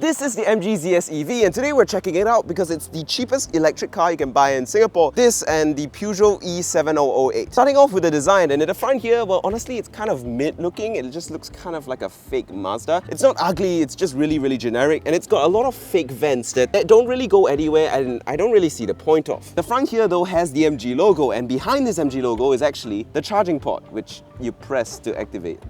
This is the MG ZS EV and today we're checking it out because it's the cheapest electric car you can buy in Singapore. This and the Peugeot E7008. Starting off with the design, and in the front here, well honestly it's kind of mid looking. It just looks kind of like a fake Mazda. It's not ugly, it's just really generic, and it's got a lot of fake vents that don't really go anywhere and I don't really see the point of. The front here though has the MG logo, and behind this MG logo is actually the charging port, which you press to activate.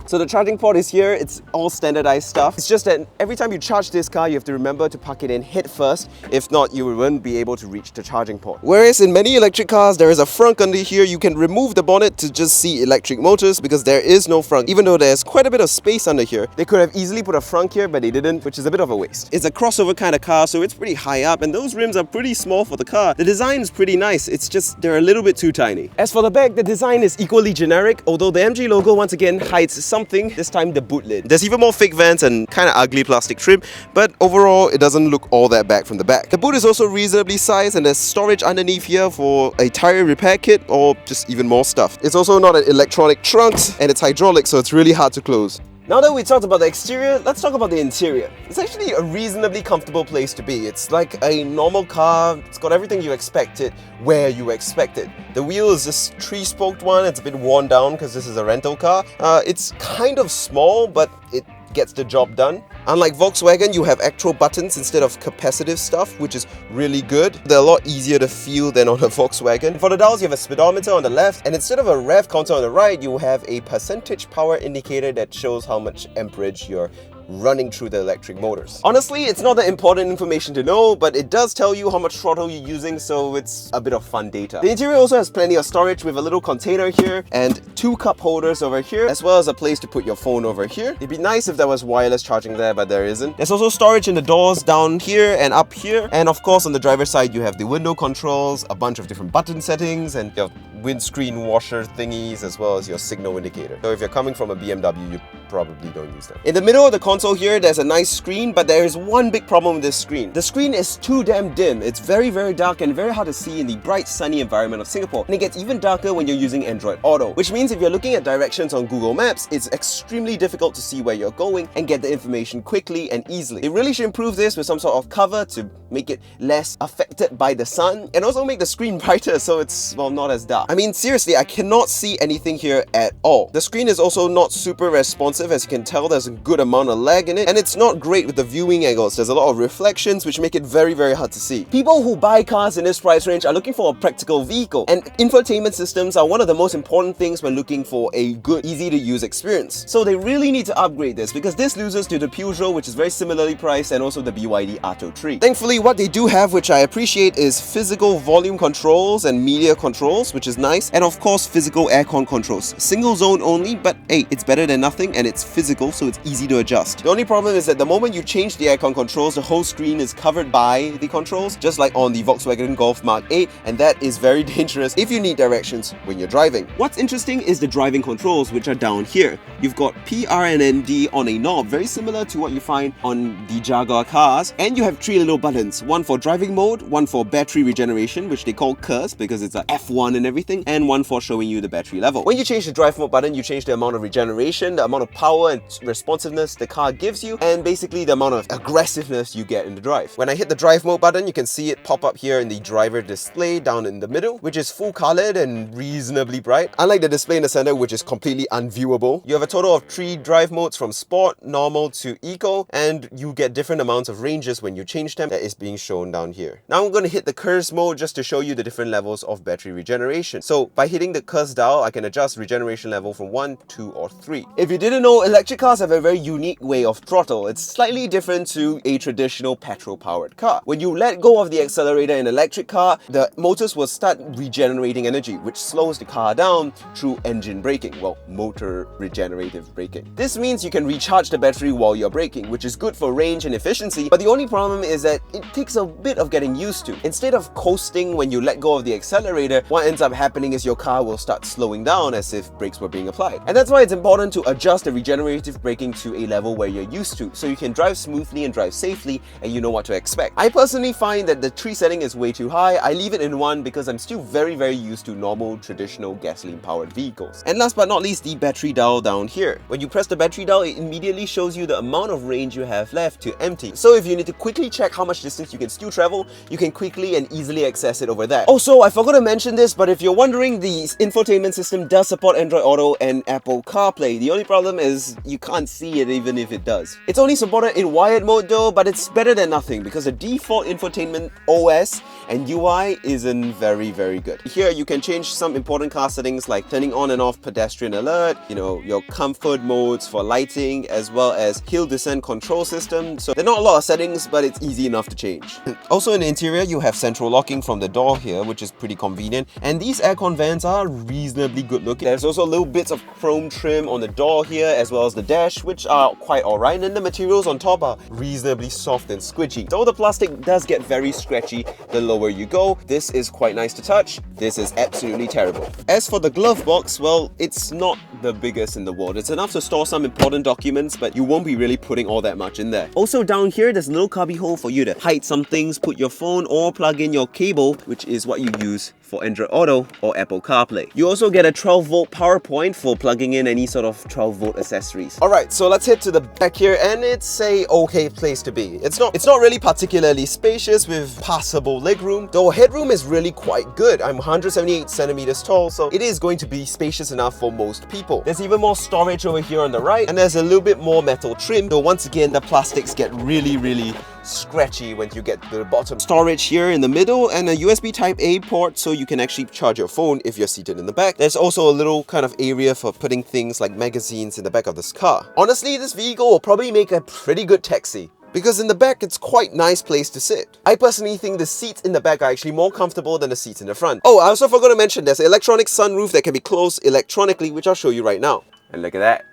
So the charging port is here, it's all standardized stuff. It's just that every time you charge this car, you have to remember to plug it in head first. If not, you won't be able to reach the charging port. Whereas in many electric cars, there is a frunk under here. You can remove the bonnet to just see electric motors because there is no frunk. Even though there's quite a bit of space under here, they could have easily put a frunk here, but they didn't, which is a bit of a waste. It's a crossover kind of car, so it's pretty high up, and those rims are pretty small for the car. The design is pretty nice, it's just they're a little bit too tiny. As for the back, the design is equally generic, although the MG logo once again hides something, this time the boot lid. There's even more fake vents and kind of ugly plastic trim, but overall it doesn't look all that bad from the back. The boot is also reasonably sized, and there's storage underneath here for a tire repair kit or just even more stuff. It's also not an electronic trunk and it's hydraulic, so it's really hard to close. Now that we talked about the exterior, let's talk about the interior. It's actually a reasonably comfortable place to be. It's like a normal car, it's got everything you expect it, where you expect it. The wheel is this 3-spoked one, it's a bit worn down because this is a rental car. It's kind of small, but it gets the job done. Unlike Volkswagen, you have actual buttons instead of capacitive stuff, which is really good. They're a lot easier to feel than on a Volkswagen. For the dials, you have a speedometer on the left, and instead of a rev counter on the right, you have a percentage power indicator that shows how much amperage you're running through the electric motors. Honestly, it's not that important information to know, but it does tell you how much throttle you're using, so it's a bit of fun data. The interior also has plenty of storage with a little container here and 2 cup holders over here, as well as a place to put your phone over here. It'd be nice if there was wireless charging there, but there isn't. There's also storage in the doors down here and up here, and of course on the driver's side you have the window controls, a bunch of different button settings, and your windscreen washer thingies, as well as your signal indicator. So if you're coming from a BMW, you probably don't use them. In the middle of the console here, there's a nice screen, but there is one big problem with this screen. The screen is too damn dim. It's very dark and very hard to see in the bright, sunny environment of Singapore. And it gets even darker when you're using Android Auto, which means if you're looking at directions on Google Maps, it's extremely difficult to see where you're going and get the information quickly and easily. It really should improve this with some sort of cover to make it less affected by the sun, and also make the screen brighter so it's, well, not as dark. I mean, seriously, I cannot see anything here at all. The screen is also not super responsive. As you can tell, there's a good amount of lag in it, and it's not great with the viewing angles. There's a lot of reflections which make it very hard to see. People who buy cars in this price range are looking for a practical vehicle, and infotainment systems are one of the most important things when looking for a good, easy to use experience. So they really need to upgrade this, because this loses to the Peugeot, which is very similarly priced, and also the BYD Atto 3. Thankfully, what they do have, which I appreciate, is physical volume controls and media controls, which is nice, and of course physical aircon controls. Single zone only, but hey, it's better than nothing, and it's physical, so it's easy to adjust. The only problem is that the moment you change the aircon controls, the whole screen is covered by the controls, just like on the Volkswagen Golf Mark 8, and that is very dangerous if you need directions when you're driving. What's interesting is the driving controls, which are down here. You've got P, R, and N, D on a knob, very similar to what you find on the Jaguar cars, and you have 3 little buttons, one for driving mode, one for battery regeneration, which they call curse because it's a F1 and everything, and one for showing you the battery level. When you change the drive mode button, you change the amount of regeneration, the amount of power and responsiveness the car gives you, and basically the amount of aggressiveness you get in the drive. When I hit the drive mode button, you can see it pop up here in the driver display down in the middle, which is full colored and reasonably bright, unlike the display in the center, which is completely unviewable. You have a total of 3 drive modes, from Sport, Normal to Eco, and you get different amounts of ranges when you change them. That is being shown down here. Now I'm going to hit the curse mode just to show you the different levels of battery regeneration. So by hitting the curse dial, I can adjust regeneration level from 1, 2, or 3. If you didn't know, electric cars have a very unique way of throttle. It's slightly different to a traditional petrol-powered car. When you let go of the accelerator in an electric car, the motors will start regenerating energy, which slows the car down through engine braking, well, motor regenerative braking. This means you can recharge the battery while you're braking, which is good for range and efficiency, but the only problem is that it takes a bit of getting used to. Instead of coasting when you let go of the accelerator, what ends up happening happening is your car will start slowing down as if brakes were being applied. And that's why it's important to adjust the regenerative braking to a level where you're used to, so you can drive smoothly and drive safely and you know what to expect. I personally find that the 3 setting is way too high. I leave it in 1 because I'm still very used to normal traditional gasoline powered vehicles. And last but not least, the battery dial down here. When you press the battery dial, it immediately shows you the amount of range you have left to empty. So if you need to quickly check how much distance you can still travel, you can quickly and easily access it over there. Also, I forgot to mention this, but if you're wondering, the infotainment system does support Android Auto and Apple CarPlay. The only problem is you can't see it even if it does. It's only supported in wired mode though, but it's better than nothing because the default infotainment OS and UI isn't very good. Here you can change some important car settings like turning on and off pedestrian alert, your comfort modes for lighting, as well as hill descent control system. So there are not a lot of settings, but it's easy enough to change. Also in the interior, you have central locking from the door here, which is pretty convenient. And these aircon vents are reasonably good looking. There's also little bits of chrome trim on the door here, as well as the dash, which are quite alright. And the materials on top are reasonably soft and squidgy. Though the plastic does get very scratchy the lower you go. This is quite nice to touch. This is absolutely terrible. As for the glove box, well, it's not the biggest in the world. It's enough to store some important documents, but you won't be really putting all that much in there. Also down here, there's a little cubby hole for you to hide some things, put your phone or plug in your cable, which is what you use for Android Auto or Apple CarPlay. You also get a 12-volt power point for plugging in any sort of 12-volt accessories. Alright, so let's head to the back here, and it's a okay place to be. It's not really particularly spacious with passable legroom, though headroom is really quite good. I'm 178 centimeters tall, so it is going to be spacious enough for most people. There's even more storage over here on the right, and there's a little bit more metal trim, though once again the plastics get really scratchy when you get to the bottom. Storage here in the middle and a USB Type-A port so you can actually charge your phone if you're seated in the back. There's also a little kind of area for putting things like magazines in the back of this car. Honestly, this vehicle will probably make a pretty good taxi, because in the back it's quite a nice place to sit. I personally think the seats in the back are actually more comfortable than the seats in the front. Oh, I also forgot to mention there's an electronic sunroof that can be closed electronically, which I'll show you right now. And look at that.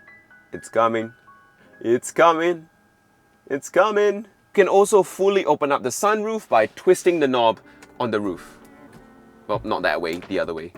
It's coming. It's coming. It's coming. You can also fully open up the sunroof by twisting the knob on the roof. Well, not that way, the other way.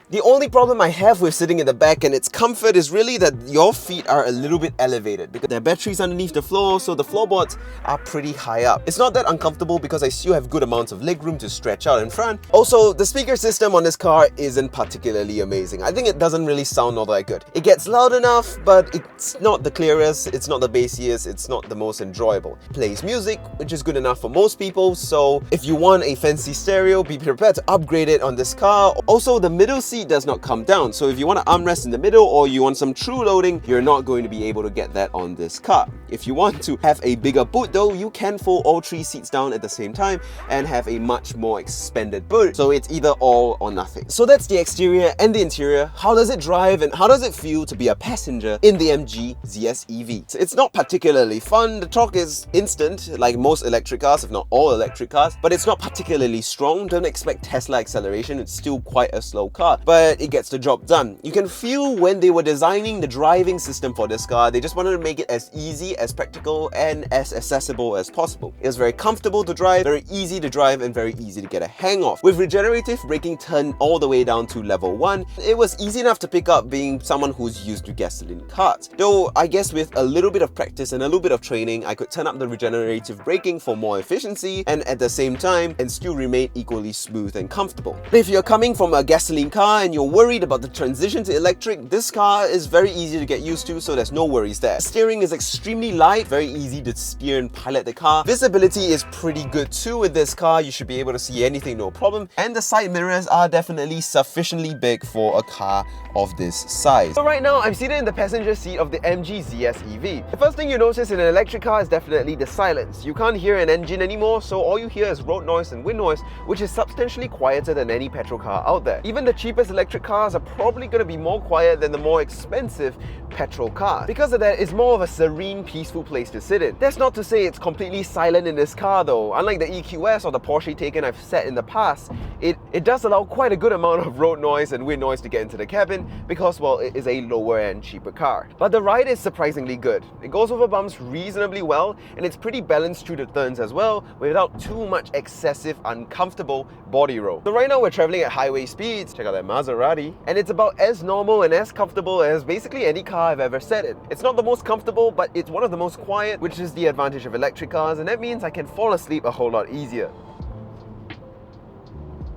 The only problem I have with sitting in the back and its comfort is really that your feet are a little bit elevated because there are batteries underneath the floor, so the floorboards are pretty high up. It's not that uncomfortable because I still have good amounts of legroom to stretch out in front. Also, the speaker system on this car isn't particularly amazing. I think it doesn't really sound all that good. It gets loud enough, but it's not the clearest, it's not the bassiest, it's not the most enjoyable. It plays music, which is good enough for most people, so if you want a fancy stereo, be prepared to upgrade it on this car. Also, the middle seat does not come down, so if you want to armrest in the middle or you want some true loading, you're not going to be able to get that on this car. If you want to have a bigger boot though, you can fold all 3 seats down at the same time and have a much more expanded boot, so it's either all or nothing. So that's the exterior and the interior. How does it drive and how does it feel to be a passenger in the MG ZS EV? It's not particularly fun. The torque is instant like most electric cars, if not all electric cars, but it's not particularly strong. Don't expect Tesla acceleration, it's still quite a slow car, but it gets the job done. You can feel when they were designing the driving system for this car, they just wanted to make it as easy, as practical, and as accessible as possible. It was very comfortable to drive, very easy to drive, and very easy to get a hang of. With regenerative braking turned all the way down to level 1, it was easy enough to pick up being someone who's used to gasoline cars. Though I guess with a little bit of practice and a little bit of training, I could turn up the regenerative braking for more efficiency and at the same time and still remain equally smooth and comfortable. But if you're coming from a gasoline car and you're worried about the transition to electric, this car is very easy to get used to, so there's no worries there. Steering is extremely light, very easy to steer and pilot the car. Visibility is pretty good too with this car. You should be able to see anything, no problem. And the side mirrors are definitely sufficiently big for a car of this size. So right now, I'm seated in the passenger seat of the MG ZS EV. The first thing you notice in an electric car is definitely the silence. You can't hear an engine anymore, so all you hear is road noise and wind noise, which is substantially quieter than any petrol car out there. Even the cheapest electric cars are probably going to be more quiet than the more expensive petrol cars. Because of that, it's more of a serene, peaceful place to sit in. That's not to say it's completely silent in this car though. Unlike the EQS or the Porsche Taycan I've sat in the past, it does allow quite a good amount of road noise and wind noise to get into the cabin because, well, it is a lower end, cheaper car. But the ride is surprisingly good. It goes over bumps reasonably well, and it's pretty balanced through the turns as well, without too much excessive, uncomfortable body roll. So right now we're traveling at highway speeds, check out that Maserati, and it's about as normal and as comfortable as basically any car I've ever sat in. It's not the most comfortable, but it's one of the most quiet, which is the advantage of electric cars, and that means I can fall asleep a whole lot easier.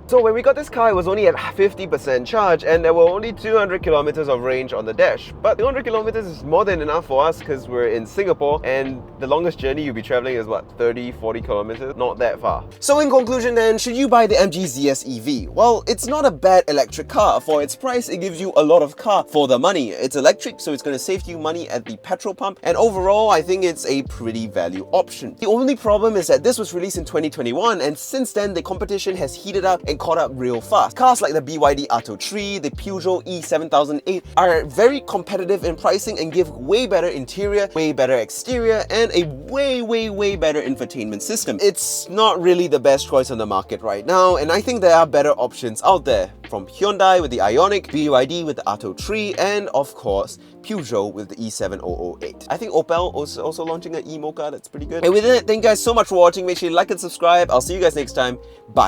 So when we got this car, it was only at 50% charge and there were only 200 kilometers of range on the dash. But 200 kilometers is more than enough for us because we're in Singapore and the longest journey you'll be traveling is what, 30, 40 kilometers? Not that far. So in conclusion then, should you buy the MG ZS EV? Well, it's not a bad electric car. For its price, it gives you a lot of car for the money. It's electric, so it's going to save you money at the petrol pump, and overall, I think it's a pretty value option. The only problem is that this was released in 2021, and since then, the competition has heated up and caught up real fast. Cars like the BYD Atto 3, the Peugeot E7008 are very competitive in pricing and give way better interior, way better exterior, and a way better infotainment system. It's not really the best choice on the market right now, and I think there are better options out there, from Hyundai with the Ioniq, BYD with the Atto 3, and of course, Peugeot with the E7008. I think Opel is also launching an e-mocha that's pretty good. And with that, thank you guys so much for watching. Make sure you like and subscribe. I'll see you guys next time. Bye.